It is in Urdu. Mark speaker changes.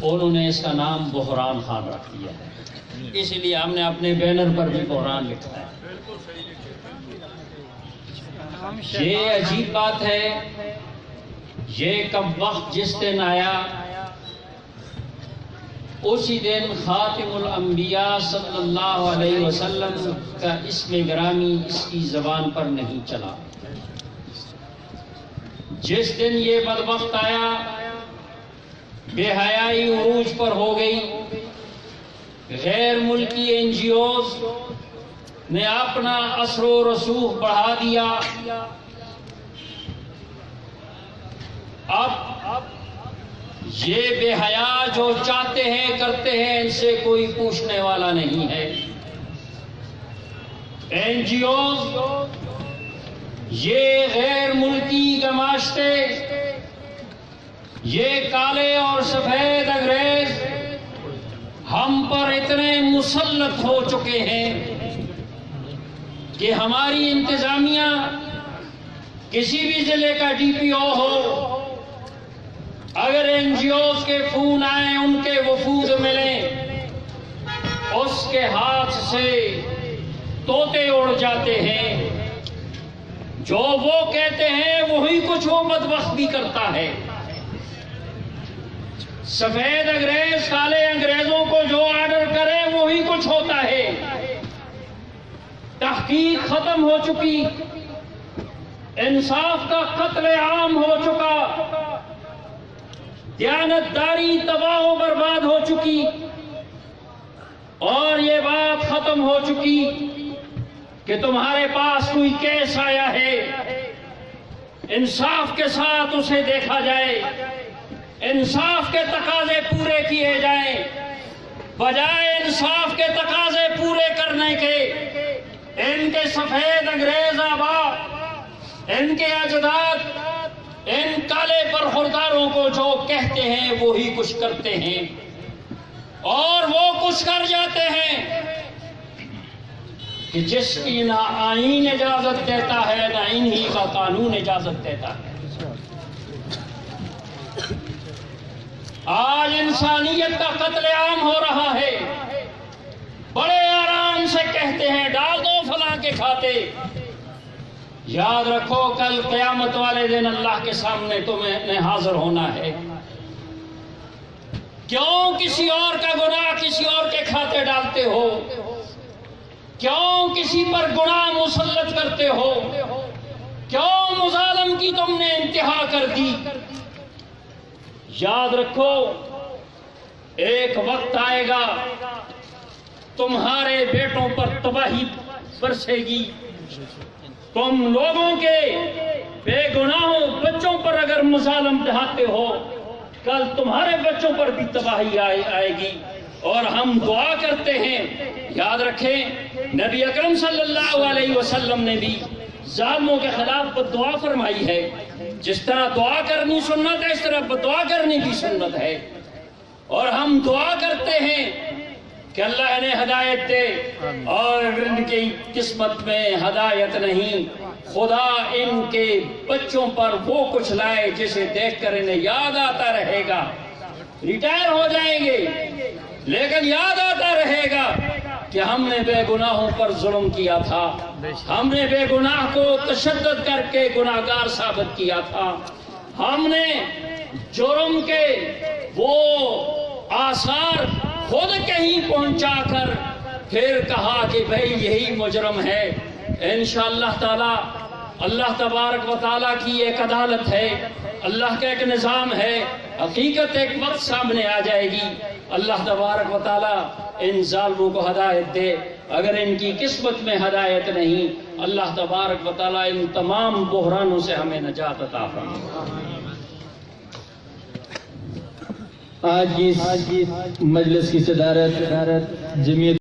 Speaker 1: انہوں نے اس کا نام بحران خان رکھ دیا ہے، اس لیے ہم نے اپنے بینر پر بھی بحران لکھا ہے۔ یہ عجیب بات ہے، یہ کب وقت جس دن آیا اسی دن خاتم الانبیاء صلی اللہ علیہ وسلم کا اسم گرامی اس کی زبان پر نہیں چلا۔ جس دن یہ بدبخت آیا، بے حیائی عروج پر ہو گئی، غیر ملکی این جی اوز نے اپنا اثر و رسوخ بڑھا دیا۔ اب یہ بے حیا جو چاہتے ہیں کرتے ہیں، ان سے کوئی پوچھنے والا نہیں ہے۔ این جی اوز، یہ غیر ملکی گماشتے، یہ کالے اور سفید انگریز ہم پر اتنے مسلط ہو چکے ہیں کہ ہماری انتظامیہ کسی بھی ضلع کا ڈی پی او ہو، اگر این جی اوز کے فون آئیں، ان کے وفود ملیں، اس کے ہاتھ سے طوطے اڑ جاتے ہیں۔ جو وہ کہتے ہیں وہی کچھ وہ بدبخت بھی کرتا ہے۔ سفید انگریز کالے انگریزوں کو جو آرڈر کرے وہی کچھ ہوتا ہے۔ تحقیق ختم ہو چکی، انصاف کا قتل عام ہو چکا، دیانتداری تباہ و برباد ہو چکی، اور یہ بات ختم ہو چکی کہ تمہارے پاس کوئی کیس آیا ہے، انصاف کے ساتھ اسے دیکھا جائے، انصاف کے تقاضے پورے کیے جائیں، بجائے انصاف کے تقاضے پورے کرنے کے ان کے سفید انگریز آبا، ان کے اجداد، ان کالے برخورداروں کو جو کہتے ہیں وہی کچھ کرتے ہیں، اور وہ کچھ کر جاتے ہیں کہ جس کی نہ آئین اجازت دیتا ہے نہ انہی کا قانون اجازت دیتا ہے۔ آج انسانیت کا قتل عام ہو رہا ہے، بڑے آرام سے کہتے ہیں ڈال دو فلاں کے کھاتے۔ یاد رکھو کل قیامت والے دن اللہ کے سامنے تمہیں حاضر ہونا ہے۔ کیوں کسی اور کا گناہ کسی اور کے کھاتے ڈالتے ہو؟ کیوں کسی پر گناہ مسلط کرتے ہو؟ کیوں مظالم کی تم نے انتہا کر دی؟ یاد رکھو ایک وقت آئے گا تمہارے بیٹوں پر تباہی برسے گی۔ تم لوگوں کے بے گناہوں بچوں پر اگر مظالم ڈھاتے ہو، کل تمہارے بچوں پر بھی تباہی آئے گی۔ اور ہم دعا کرتے ہیں، یاد رکھیں نبی اکرم صلی اللہ علیہ وسلم نے بھی ظالموں کے خلاف دعا فرمائی ہے۔ جس طرح دعا کرنی سنت ہے، اس طرح بدعا کرنی بھی سنت ہے، اور ہم دعا کرتے ہیں کہ اللہ نے ہدایت دے، اور ان کی قسمت میں ہدایت نہیں، خدا ان کے بچوں پر وہ کچھ لائے جسے دیکھ کر انہیں یاد آتا رہے گا۔ ریٹائر ہو جائیں گے لیکن یاد آتا رہے گا کہ ہم نے بے گناہوں پر ظلم کیا تھا، ہم نے بے گناہ کو تشدد کر کے گناہگار ثابت کیا تھا، ہم نے جرم کے وہ آثار خود کہیں پہنچا کر پھر کہا کہ بھئی یہی مجرم ہے۔ انشاءاللہ تعالی اللہ تبارک و تعالیٰ کی ایک عدالت ہے، اللہ کا ایک نظام ہے، حقیقت ایک وقت سامنے آ جائے گی۔ اللہ تبارک و تعالیٰ ان ظالموں کو ہدایت دے، اگر ان کی قسمت میں ہدایت نہیں، اللہ تبارک و تعالیٰ ان تمام بحرانوں سے ہمیں نجات عطا فرمائے۔
Speaker 2: آج کی مجلس کی صدارت جمعیت